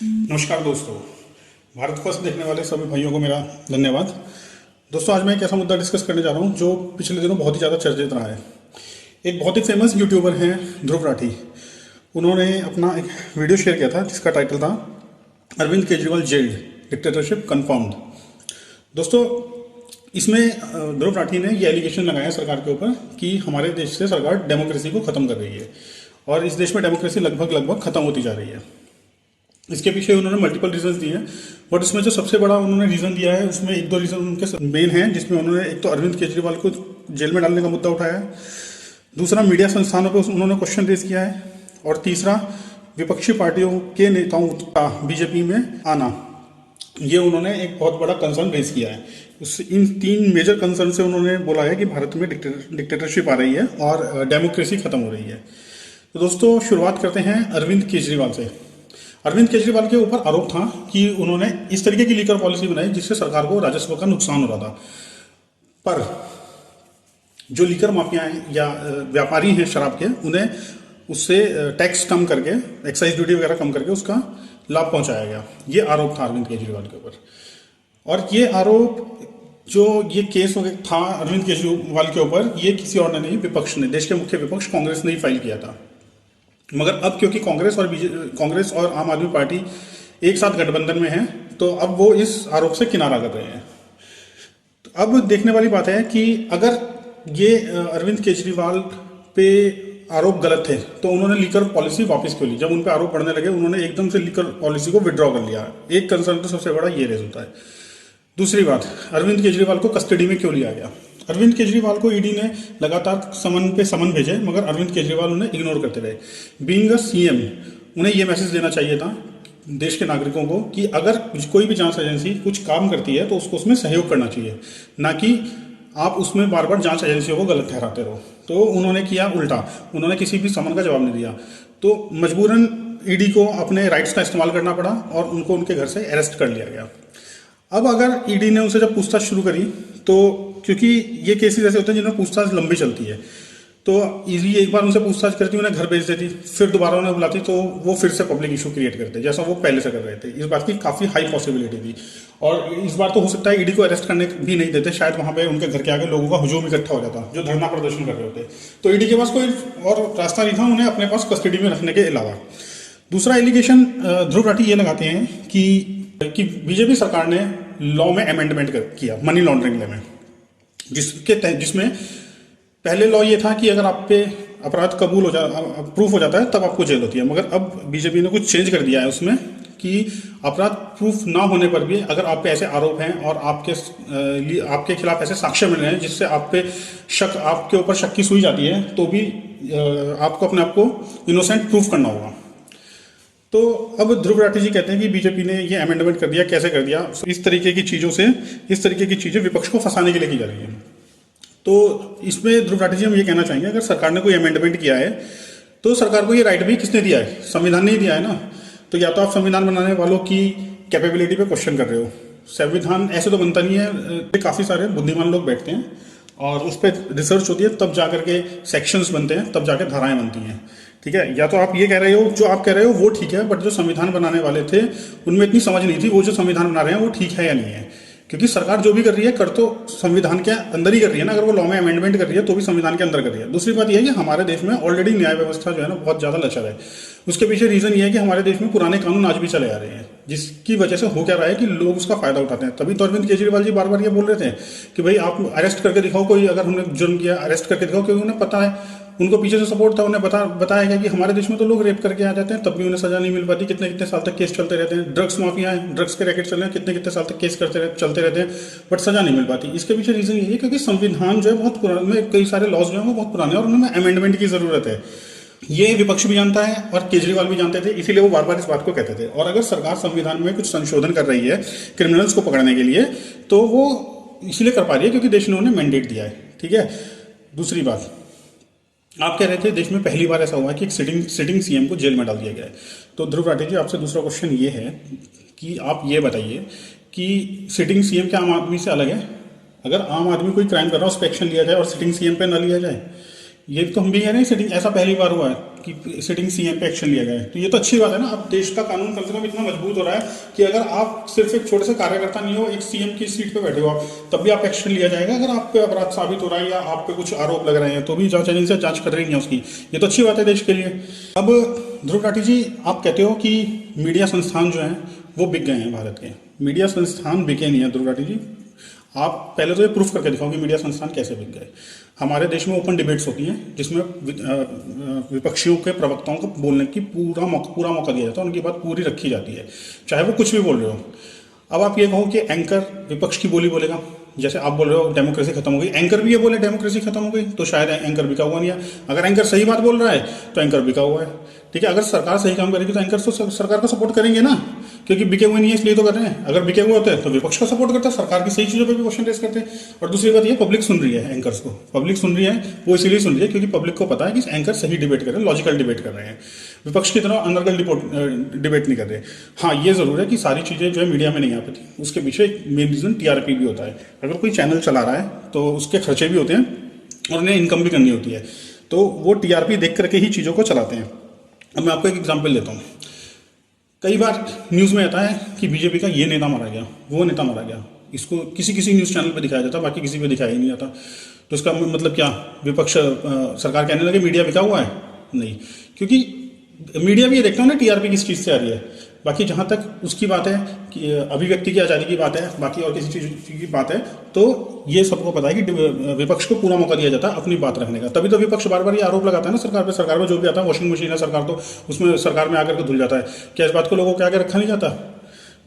नमस्कार दोस्तों। भारत फर्स्ट देखने वाले सभी भाइयों को मेरा धन्यवाद। दोस्तों, आज मैं एक ऐसा मुद्दा डिस्कस करने जा रहा हूँ जो पिछले दिनों बहुत ही ज़्यादा चर्चित रहा है। एक बहुत ही फेमस यूट्यूबर हैं ध्रुव राठी। उन्होंने अपना एक वीडियो शेयर किया था जिसका टाइटल था Arvind Kejriwal jailed, dictatorship confirmed. दोस्तों, इसमें ध्रुव राठी ने ये एलिगेशन लगाया सरकार के ऊपर कि हमारे देश से सरकार डेमोक्रेसी को ख़त्म कर रही है और इस देश में डेमोक्रेसी लगभग ख़त्म होती जा रही है। इसके पीछे उन्होंने मल्टीपल रीजंस दिए हैं, बट उसमें जो सबसे बड़ा उन्होंने रीज़न दिया है उसमें एक दो रीज़न उनके मेन हैं, जिसमें उन्होंने एक तो अरविंद केजरीवाल को जेल में डालने का मुद्दा उठाया है, दूसरा मीडिया संस्थानों पर उन्होंने क्वेश्चन रेज किया है, और तीसरा विपक्षी पार्टियों के नेताओं का बीजेपी में आना। ये उन्होंने एक बहुत बड़ा कंसर्न रेज किया है। इन तीन मेजर कंसर्न से उन्होंने बोला है कि भारत में डिक्टेटरशिप आ रही है और डेमोक्रेसी खत्म हो रही है। तो दोस्तों, शुरुआत करते हैं अरविंद केजरीवाल से। अरविंद केजरीवाल के ऊपर आरोप था कि उन्होंने इस तरीके की लीकर पॉलिसी बनाई जिससे सरकार को राजस्व का नुकसान हो रहा था। पर जो लीकर माफिया हैं या व्यापारी हैं शराब के, उन्हें उससे टैक्स कम करके, एक्साइज ड्यूटी वगैरह कम करके उसका लाभ पहुंचाया गया। ये आरोप था अरविंद केजरीवाल के ऊपर। और ये आरोप, जो ये केस था अरविंद केजरीवाल के ऊपर, ये किसी और ने नहीं, विपक्ष ने, देश के मुख्य विपक्ष कांग्रेस ने ही फाइल किया था। मगर अब क्योंकि कांग्रेस और आम आदमी पार्टी एक साथ गठबंधन में है, तो अब वो इस आरोप से किनारा कर रहे हैं। तो अब देखने वाली बात है कि अगर ये अरविंद केजरीवाल पे आरोप गलत थे तो उन्होंने लीकर पॉलिसी वापस क्यों ली? जब उन पे आरोप बढ़ने लगे उन्होंने एकदम से लीकर पॉलिसी को विड्रॉ कर लिया। एक कंसर्न तो सबसे बड़ा ये रेज होता है। दूसरी बात, अरविंद केजरीवाल को कस्टडी में क्यों लिया गया? अरविंद केजरीवाल को ईडी ने लगातार समन पे समन भेजे, मगर अरविंद केजरीवाल उन्हें इग्नोर करते रहे। बीइंग अ सीएम, उन्हें यह मैसेज देना चाहिए था देश के नागरिकों को कि अगर कोई भी जांच एजेंसी कुछ काम करती है तो उसको उसमें सहयोग करना चाहिए, ना कि आप उसमें बार बार जांच एजेंसियों को गलत ठहराते रहो। तो उन्होंने किया उल्टा, उन्होंने किसी भी समन का जवाब नहीं दिया। तो मजबूरन ईडी को अपने राइट्स का इस्तेमाल करना पड़ा और उनको उनके घर से अरेस्ट कर लिया गया। अब अगर ईडी ने उनसे जब पूछताछ शुरू करी, तो क्योंकि ये केसेस ऐसे होते हैं जिनमें पूछताछ लंबी चलती है, तो ईडी एक बार उनसे पूछताछ करती, उन्हें घर भेज देती, फिर दोबारा उन्हें बुलाती, तो वो फिर से पब्लिक इशू क्रिएट करते जैसा वो पहले से कर रहे थे। इस बात की काफ़ी हाई पॉसिबिलिटी थी। और इस बार तो हो सकता है ईडी को अरेस्ट करने भी नहीं देते, शायद वहाँ पे उनके घर के आगे लोगों का हुजूम इकट्ठा हो जाता जो धरना प्रदर्शन कर रहे होते। तो ईडी के पास कोई और रास्ता नहीं था उन्हें अपने पास कस्टडी में रखने के अलावा। दूसरा एलिगेशन ध्रुव राठी ये लगाते हैं कि बीजेपी सरकार ने लॉ में अमेंडमेंट किया, मनी लॉन्ड्रिंग लॉ में, जिसमें पहले लॉ ये था कि अगर आप पे अपराध प्रूफ हो जाता है तब आपको जेल होती है। मगर अब बीजेपी ने कुछ चेंज कर दिया है उसमें कि अपराध प्रूफ ना होने पर भी अगर आप पे ऐसे आरोप हैं और आपके खिलाफ ऐसे साक्ष्य मिल रहे हैं जिससे आपके ऊपर शक की सुई जाती है, तो भी आपको अपने आप को इनोसेंट प्रूफ करना होगा। तो अब ध्रुव राठी जी कहते हैं कि बीजेपी ने ये अमेंडमेंट कर दिया। कैसे कर दिया? इस तरीके की चीज़ें विपक्ष को फंसाने के लिए की जा रही है। तो इसमें ध्रुव राठी जी हम ये कहना चाहेंगे, अगर सरकार ने कोई अमेंडमेंट किया है तो सरकार को ये राइट भी किसने दिया है? संविधान ने ही दिया है ना। तो या तो आप संविधान बनाने वालों की कैपेबिलिटी पे क्वेश्चन कर रहे हो। संविधान ऐसे तो बनता नहीं है, काफ़ी सारे बुद्धिमान लोग बैठते हैं और उस पर रिसर्च होती है, तब जाकर के सेक्शंस बनते हैं, तब जाकर धाराएं बनती हैं। ठीक है, या तो आप ये कह रहे हो, जो आप कह रहे हो वो ठीक है, बट जो संविधान बनाने वाले थे उनमें इतनी समझ नहीं थी वो जो संविधान बना रहे हैं वो ठीक है या नहीं है। क्योंकि सरकार जो भी कर रही है कर तो संविधान के अंदर ही कर रही है ना। अगर वो लॉ में अमेंडमेंट कर रही है तो भी संविधान के अंदर कर रही है। दूसरी बात यह है कि हमारे देश में ऑलरेडी न्याय व्यवस्था जो है ना बहुत ज़्यादा लचर है। उसके पीछे रीज़न ये है कि हमारे देश में पुराने कानून आज भी चले आ रहे हैं, जिसकी वजह से हो क्या रहा है कि लोग उसका फायदा उठाते हैं। तभी तो अरविंद केजरीवाल जी बार बार ये बोल रहे थे कि भाई आप अरेस्ट करके दिखाओ, कोई अगर हमने जुर्म किया अरेस्ट करके दिखाओ, क्योंकि उन्हें पता है, उनको पीछे से सपोर्ट था। उन्हें बताया गया कि हमारे देश में तो लोग रेप करके आ जाते हैं तब भी उन्हें सजा नहीं मिल पाती, कितने कितने साल तक केस चलते रहते हैं। ड्रग्स माफिया है, ड्रग्स के रैकेट चल रहे हैं, कितने कितने साल तक केस चलते रहते हैं, बट सजा नहीं मिल पाती। इसके पीछे रीजन ये है क्योंकि संविधान जो है बहुत पुराने, कई सारे लॉज जो है वो बहुत पुराने और उनमें अमेंडमेंट की जरूरत है। ये विपक्ष भी जानता है और केजरीवाल भी जानते थे, इसीलिए वो बार बार इस बात को कहते थे। और अगर सरकार संविधान में कुछ संशोधन कर रही है क्रिमिनल्स को पकड़ने के लिए, तो वो इसीलिए कर पा रही है क्योंकि देश ने उन्हें मैंडेट दिया है। ठीक है। दूसरी बात, आप कह रहे थे देश में पहली बार ऐसा हुआ है कि एक सिटिंग सीएम को जेल में डाल दिया गया है। तो ध्रुव राठी जी, आपसे दूसरा क्वेश्चन ये है कि आप ये बताइए कि सिटिंग सीएम क्या आम आदमी से अलग है? अगर आम आदमी कोई क्राइम कर रहा है उस पर एक्शन लिया जाए और सिटिंग सीएम पे न लिया जाए, ये तो हम भी कह रहे हैं सिटिंग ऐसा पहली बार हुआ है कि सिटिंग सीएम पे एक्शन लिया गया है, तो ये तो अच्छी बात है ना। अब देश का कानून कम से कम इतना मजबूत हो रहा है कि अगर आप सिर्फ एक छोटे से कार्यकर्ता नहीं हो, एक सीएम की सीट पे बैठे हो आप, तब भी आप एक्शन लिया जाएगा अगर आप पे अपराध साबित हो रहा है या आप पे कुछ आरोप लग रहे हैं, तो भी जांच एजेंसी जांच कर रही है उसकी। ये तो अच्छी बात है देश के लिए। अब ध्रुव राठी जी, आप कहते हो कि मीडिया संस्थान जो हैं वो बिक गए हैं भारत के। मीडिया संस्थान बिके नहीं है ध्रुव राठी जी। आप पहले तो ये प्रूफ करके दिखाओ कि मीडिया संस्थान कैसे बिक गए। हमारे देश में ओपन डिबेट्स होती हैं जिसमें विपक्षियों के प्रवक्ताओं को बोलने की पूरा मौका दिया जाता है, उनकी बात पूरी रखी जाती है, चाहे वो कुछ भी बोल रहे हो। अब आप ये कहो कि एंकर विपक्ष की बोली बोलेगा, जैसे आप बोल रहे हो डेमोक्रेसी खत्म हो गई, एंकर भी ये बोले डेमोक्रेसी खत्म हो गई, तो शायद एंकर बिका हुआ नहीं है। अगर एंकर सही बात बोल रहा है तो एंकर बिका हुआ है, ठीक है। अगर सरकार सही काम करेगी तो एंकर तो सरकार का सपोर्ट करेंगे ना, क्योंकि बिके हुए नहीं है इसलिए तो कर रहे हैं। अगर बिके हुए होते हैं तो विपक्ष का सपोर्ट करते हैं, सरकार की सही चीज़ों पर भी क्वेश्चन रेस करते हैं। और दूसरी बात ये, पब्लिक सुन रही है एंकर्स को, पब्लिक सुन रही है, वो इसीलिए सुन रही है क्योंकि पब्लिक को पता है कि एंकर सही डिबेट कर रहे हैं, लॉजिकल डिबेट कर रहे हैं, विपक्ष की तरह अनर्गल डिबेट नहीं कर रहे। हाँ, ये जरूर है कि सारी चीज़ें जो है मीडिया में नहीं आ पाती, उसके पीछे मेन रीजन टीआरपी भी होता है। अगर कोई चैनल चला रहा है तो उसके खर्चे भी होते हैं और उन्हें इनकम भी करनी होती है, तो वो टीआरपी देख करके ही चीज़ों को चलाते हैं। अब मैं आपको एक एग्जाम्पल देता हूँ। कई बार न्यूज़ में आता है कि बीजेपी का ये नेता मारा गया, वो नेता मारा गया, इसको किसी न्यूज़ चैनल पे दिखाया जाता, बाकी किसी पे दिखाया ही नहीं जाता। तो इसका मतलब क्या, विपक्ष सरकार कहने लगे मीडिया बिका हुआ है? नहीं, क्योंकि मीडिया भी ये देखता है ना टीआरपी किस चीज़ से आ रही है। बाकी जहाँ तक उसकी बात है कि अभिव्यक्ति की आज़ादी की बात है, बाकी और किसी चीज़ की बात है, तो ये सबको पता है कि विपक्ष को पूरा मौका दिया जाता है अपनी बात रखने का। तभी तो विपक्ष बार बार ये आरोप लगाता है ना सरकार पे। सरकार में जो भी आता है, वॉशिंग मशीन है सरकार, तो उसमें सरकार में आकर के धुल जाता है। क्या इस बात को लोगों के आगे रखा नहीं जाता?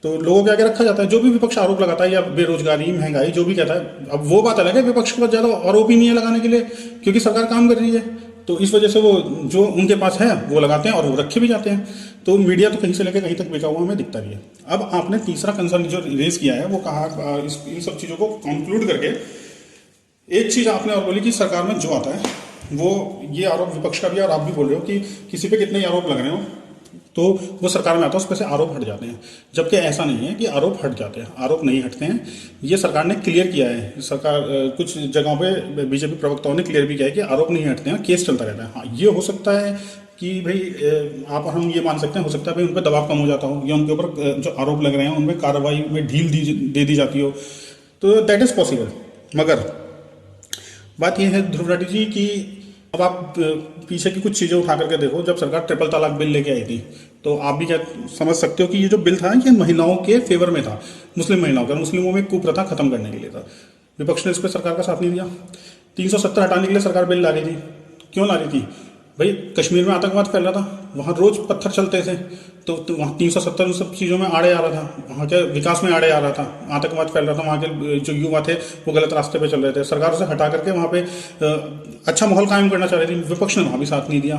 तो लोगों के आगे रखा जाता है। जो भी विपक्ष आरोप लगाता है या बेरोजगारी, महंगाई, जो भी कहता है, अब वो बात अलग है, विपक्ष के पास ज़्यादा आरोप ही नहीं है लगाने के लिए, क्योंकि सरकार काम कर रही है, तो इस वजह से वो जो उनके पास है वो लगाते हैं और वो रखे भी जाते हैं। तो मीडिया तो कहीं से लेकर कहीं तक बिका हुआ हमें दिखता भी है। अब आपने तीसरा कंसर्न जो रेज किया है वो कहा, इन सब चीज़ों को कंक्लूड करके एक चीज़ आपने और बोली कि सरकार में जो आता है वो, ये आरोप विपक्ष का भी, और आप भी बोल रहे हो कि किसी पे कितने आरोप लग रहे हो तो वो सरकार में आता है, उस पर से आरोप हट जाते हैं। जबकि ऐसा नहीं है कि आरोप हट जाते हैं, आरोप नहीं हटते हैं। ये सरकार ने क्लियर किया है, सरकार कुछ जगहों पे बीजेपी प्रवक्ताओं ने क्लियर भी किया है कि आरोप नहीं हटते हैं, केस चलता रहता है। हाँ, ये हो सकता है कि भाई आप हम ये मान सकते हैं, हो सकता है भाई उन पर दबाव कम हो जाता हो, या उनके ऊपर जो आरोप लग रहे हैं उनमें कार्रवाई में ढील दे दी जाती हो, तो दैट इज़ पॉसिबल। मगर बात यह है ध्रुव राठी जी कि अब आप पीछे की कुछ चीज़ें उठा करके देखो। जब सरकार ट्रिपल तलाक बिल लेके आई थी तो आप भी क्या समझ सकते हो कि ये जो बिल था ये महिलाओं के फेवर में था, मुस्लिम महिलाओं का, मुस्लिमों में कुप्रथा खत्म करने के लिए था। विपक्ष ने इस पर सरकार का साथ नहीं दिया। 370 हटाने के लिए सरकार बिल ला रही थी। क्यों ला रही थी भाई? कश्मीर में आतंकवाद फैल रहा था, वहाँ रोज पत्थर चलते थे, तो वहाँ 370 उन सब चीज़ों में आड़े आ रहा था, वहाँ के विकास में आड़े आ रहा था, आतंकवाद फैल रहा था, वहाँ के जो युवा थे वो गलत रास्ते पे चल रहे थे। सरकार उसे हटा करके वहाँ पे अच्छा माहौल कायम करना चाह रही थी, विपक्ष ने वहाँ भी साथ नहीं दिया।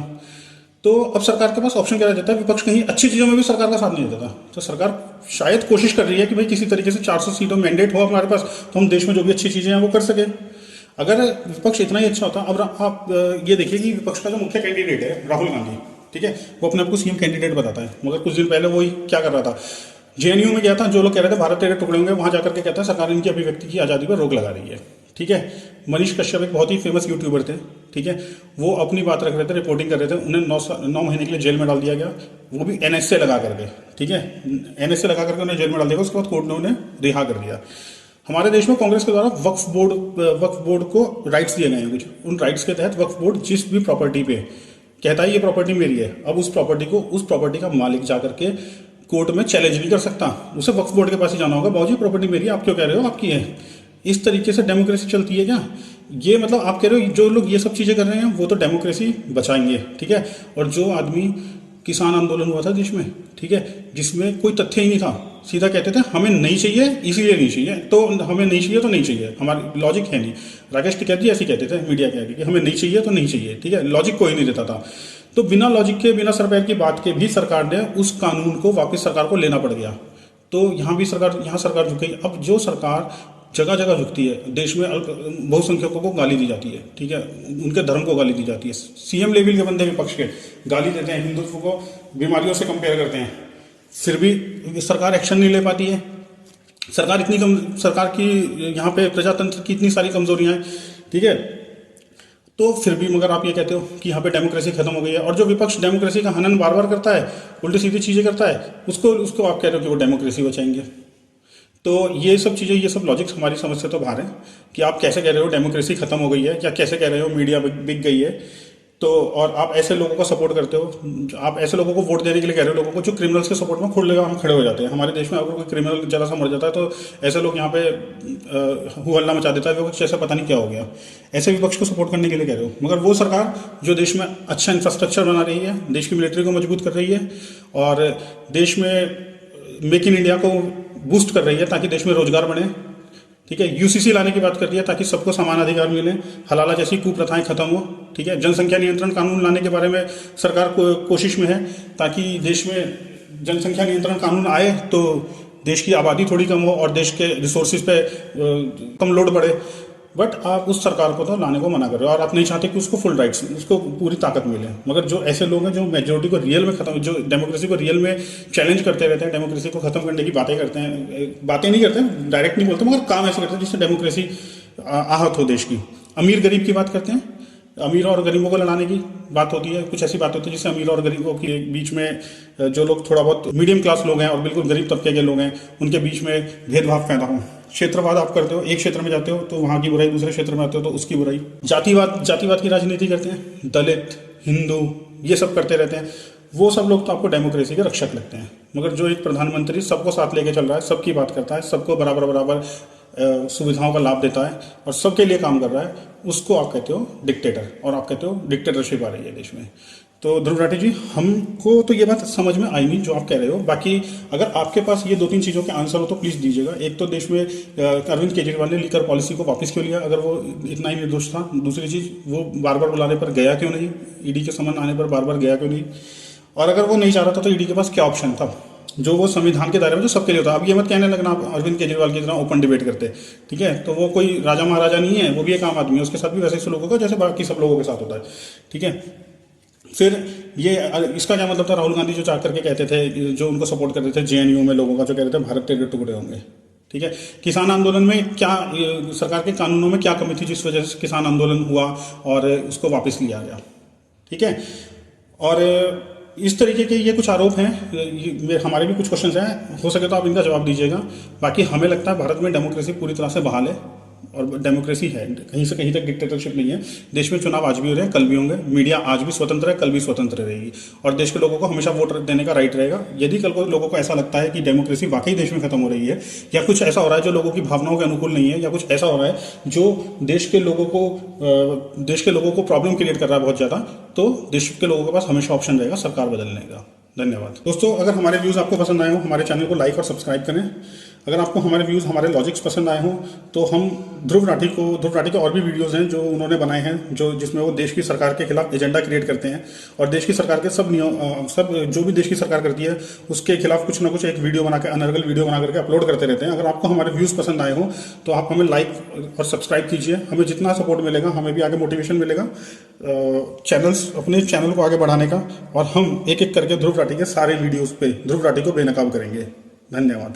तो अब सरकार के पास ऑप्शन क्या रह जाता है? विपक्ष कहीं अच्छी चीज़ों में भी सरकार का साथ नहीं देता। तो सरकार शायद कोशिश कर रही है कि भाई किसी तरीके से 400 सीटों मैंडेट हो हमारे पास, तो हम देश में जो भी अच्छी चीज़ें हैं वो कर सके। अगर विपक्ष इतना ही अच्छा होता, अब आप ये देखिए कि विपक्ष का जो मुख्य कैंडिडेट है राहुल गांधी, ठीक है, वो अपने आप को सीएम कैंडिडेट बताता है, मगर कुछ दिन पहले वो क्या कर रहा था, जेएनयू में गया था, जो लोग कह रहे थे भारत तेरे टुकड़े होंगे, वहां जाकर के कहता है सरकार इनकी अभिव्यक्ति की आज़ादी पर रोक लगा रही है, ठीक है। मनीष कश्यप एक बहुत ही फेमस यूट्यूबर थे, ठीक है, वो अपनी बात रख रहे थे, रिपोर्टिंग कर रहे थे, उन्हें 9 महीने के लिए जेल में डाल दिया गया, वो भी एनएसए लगा करके, ठीक है, एनएसए लगा करके उन्हें जेल में डाल दिया, उसके बाद कोर्ट ने उन्हें रिहा कर दिया। हमारे देश में कांग्रेस के द्वारा वक्फ बोर्ड को राइट्स दिए गए हैं कुछ, उन राइट्स के तहत वक्फ बोर्ड जिस भी प्रॉपर्टी पे कहता है ये प्रॉपर्टी मेरी है, अब उस प्रॉपर्टी का मालिक जाकर के कोर्ट में चैलेंज नहीं कर सकता, उसे वक्फ बोर्ड के पास ही जाना होगा, बाबूजी प्रॉपर्टी मेरी है, आप क्यों कह रहे हो आपकी है। इस तरीके से डेमोक्रेसी चलती है क्या? ये मतलब आप कह रहे हो जो लोग ये सब चीज़ें कर रहे हैं वो तो डेमोक्रेसी बचाएंगे, ठीक है। और जो आदमी किसान आंदोलन हुआ था देश में, ठीक है, जिसमें कोई तथ्य ही नहीं था, सीधा कहते थे हमें नहीं चाहिए इसीलिए नहीं चाहिए, तो हमें नहीं चाहिए तो नहीं चाहिए, हमारी लॉजिक है नहीं। राकेश टिकैत जी ऐसे कहते थे मीडिया के आगे कि हमें नहीं चाहिए तो नहीं चाहिए, ठीक है, लॉजिक कोई नहीं देता था। तो बिना लॉजिक के, बिना सरपैर की बात के भी सरकार ने उस कानून को वापस सरकार को लेना पड़ गया। तो यहाँ सरकार झुक गई। अब जो सरकार जगह जगह झुकती है, देश में बहुसंख्यकों को गाली दी जाती है, ठीक है, उनके धर्म को गाली दी जाती है, सीएम लेवल के बंदे विपक्ष के गाली देते हैं, हिंदुत्व को बीमारियों से कंपेयर करते हैं, फिर भी सरकार एक्शन नहीं ले पाती है। सरकार की यहाँ पे प्रजातंत्र की इतनी सारी कमजोरियां हैं, ठीक है। तो फिर भी मगर आप ये कहते हो कि यहाँ पे डेमोक्रेसी खत्म हो गई है, और जो विपक्ष डेमोक्रेसी का हनन बार बार करता है, उल्टी सीधी चीज़ें करता है, उसको उसको आप कह रहे हो कि वो डेमोक्रेसी बचाएंगे। तो ये सब चीज़ें, ये सब लॉजिक हमारी समझ से तो बाहर है कि आप कैसे कह रहे हो डेमोक्रेसी खत्म हो गई है, या कैसे कह रहे हो मीडिया बिक गई है। तो और आप ऐसे लोगों का सपोर्ट करते हो, आप ऐसे लोगों को वोट देने के लिए कह रहे हो, लोगों को जो क्रिमिनल्स के सपोर्ट में खुद लगा हम खड़े हो जाते हैं। हमारे देश में अगर कोई क्रिमिनल जरा सा मर जाता है तो ऐसे लोग यहाँ पे हु हल्ला मचा देता है, वो कुछ ऐसा पता नहीं क्या हो गया। ऐसे विपक्ष को सपोर्ट करने के लिए कह रहे हो, मगर वो सरकार जो देश में अच्छा इंफ्रास्ट्रक्चर बना रही है, देश की मिलिट्री को मजबूत कर रही है, और देश में मेक इन इंडिया को बूस्ट कर रही है ताकि देश में रोजगार बढ़े, ठीक है, यूसीसी लाने की बात कर रही है ताकि सबको समान अधिकार मिले, हलाला जैसी कुप्रथाएं खत्म हो, ठीक है, जनसंख्या नियंत्रण कानून लाने के बारे में सरकार को कोशिश में है ताकि देश में जनसंख्या नियंत्रण कानून आए तो देश की आबादी थोड़ी कम हो और देश के रिसोर्सेज पे कम लोड बढ़े। बट आप उस सरकार को तो लाने को मना कर रहे हो, और आप नहीं चाहते कि उसको फुल राइट्स, उसको पूरी ताकत मिले। मगर जो ऐसे लोग हैं जो मेजोरिटी को रियल में खत्म, जो डेमोक्रेसी को रियल में चैलेंज करते रहते हैं, डेमोक्रेसी को खत्म करने की बातें करते हैं, बातें नहीं करते हैं, डायरेक्ट नहीं बोलते, मगर काम ऐसे करते हैं जिससे डेमोक्रेसी आहत हो देश की। अमीर गरीब की बात करते हैं, अमीर और गरीबों को लड़ाने की बात होती है, कुछ ऐसी बात होती है जिससे अमीर और गरीबों के बीच में, जो लोग थोड़ा बहुत मीडियम क्लास लोग हैं और बिल्कुल गरीब तबके के लोग हैं, उनके बीच में भेदभाव पैदा हो। क्षेत्रवाद आप करते हो, एक क्षेत्र में जाते हो तो वहाँ की बुराई, दूसरे क्षेत्र में आते हो तो उसकी बुराई। जातिवाद की राजनीति करते हैं, दलित, हिंदू, ये सब करते रहते हैं। वो सब लोग तो आपको डेमोक्रेसी के रक्षक लगते हैं। मगर जो एक प्रधानमंत्री सबको साथ लेके चल रहा है, सबकी बात करता है, सबको बराबर बराबर सुविधाओं का लाभ देता है और सबके लिए काम कर रहा है, उसको आप कहते हो डिक्टेटर, और आप कहते हो डिक्टेटरशिप आ रही है देश में। तो ध्रुव राठी जी, हमको तो ये बात समझ में आई नहीं जो आप कह रहे हो। बाकी अगर आपके पास ये 2-3 चीज़ों के आंसर हो तो प्लीज़ दीजिएगा। एक तो देश में अरविंद केजरीवाल ने लीकर पॉलिसी को वापस क्यों लिया, अगर वो इतना ही निर्दोष था। दूसरी चीज़, वो बार बार बुलाने पर गया क्यों नहीं, ईडी के समन आने पर बार बार गया क्यों नहीं, और अगर वो नहीं चाह रहा था तो ईडी के पास क्या ऑप्शन था जो वो संविधान के दायरे में जो सबके लिए होता है। अब ये मत कहने लगना आप अरविंद केजरीवाल की तरह ओपन डिबेट करते, ठीक है, तो वो कोई राजा महाराजा नहीं है, वो भी एक आम आदमी है, उसके साथ भी वैसे ही सलूक होगा जैसे बाकी सब लोगों के साथ होता है, ठीक है। फिर ये इसका क्या मतलब था, राहुल गांधी जो चाह करके कहते थे, जो उनको सपोर्ट करते थे जेएनयू में लोगों का, जो कहते थे भारत तेरे टुकड़े होंगे, ठीक है। किसान आंदोलन में क्या सरकार के कानूनों में क्या कमी थी जिस वजह से किसान आंदोलन हुआ और उसको वापस लिया गया, ठीक है। और इस तरीके के ये कुछ आरोप हैं, हमारे भी कुछ क्वेश्चंस हैं, हो सके तो आप इनका जवाब दीजिएगा। बाकी हमें लगता है भारत में डेमोक्रेसी पूरी तरह से बहाल है और डेमोक्रेसी है, कहीं से कहीं तक डिक्टेटरशिप नहीं है। देश में चुनाव आज भी हो रहे हैं, कल भी होंगे, मीडिया आज भी स्वतंत्र है, कल भी स्वतंत्र रहेगी, और देश के लोगों को हमेशा वोट देने का राइट रहेगा। यदि कल को लोगों को ऐसा लगता है कि डेमोक्रेसी वाकई देश में खत्म हो रही है, या कुछ ऐसा हो रहा है जो लोगों की भावनाओं के अनुकूल नहीं है, या कुछ ऐसा हो रहा है जो देश के लोगों को प्रॉब्लम क्रिएट कर रहा है बहुत ज़्यादा, तो देश के लोगों के पास हमेशा ऑप्शन रहेगा सरकार बदलने का। धन्यवाद दोस्तों। अगर हमारे व्यूज़ आपको पसंद आए हो, हमारे चैनल को लाइक और सब्सक्राइब करें। अगर आपको हमारे व्यूज़, हमारे लॉजिक्स पसंद आए हों तो हम ध्रुव राठी के और भी वीडियोज़ हैं जो उन्होंने बनाए हैं, जो जिसमें वो देश की सरकार के खिलाफ एजेंडा क्रिएट करते हैं और देश की सरकार के सब जो भी देश की सरकार करती है उसके खिलाफ कुछ ना कुछ एक वीडियो बना के, अनर्गल वीडियो बना करके अपलोड करते रहते हैं। अगर आपको हमारे व्यूज़ पसंद आए हों तो आप हमें लाइक और सब्सक्राइब कीजिए। हमें जितना सपोर्ट मिलेगा हमें भी आगे मोटिवेशन मिलेगा अपने चैनल को आगे बढ़ाने का, और हम एक एक करके ध्रुव राठी के सारे वीडियोज़ पे ध्रुव राठी को बेनकाब करेंगे। धन्यवाद।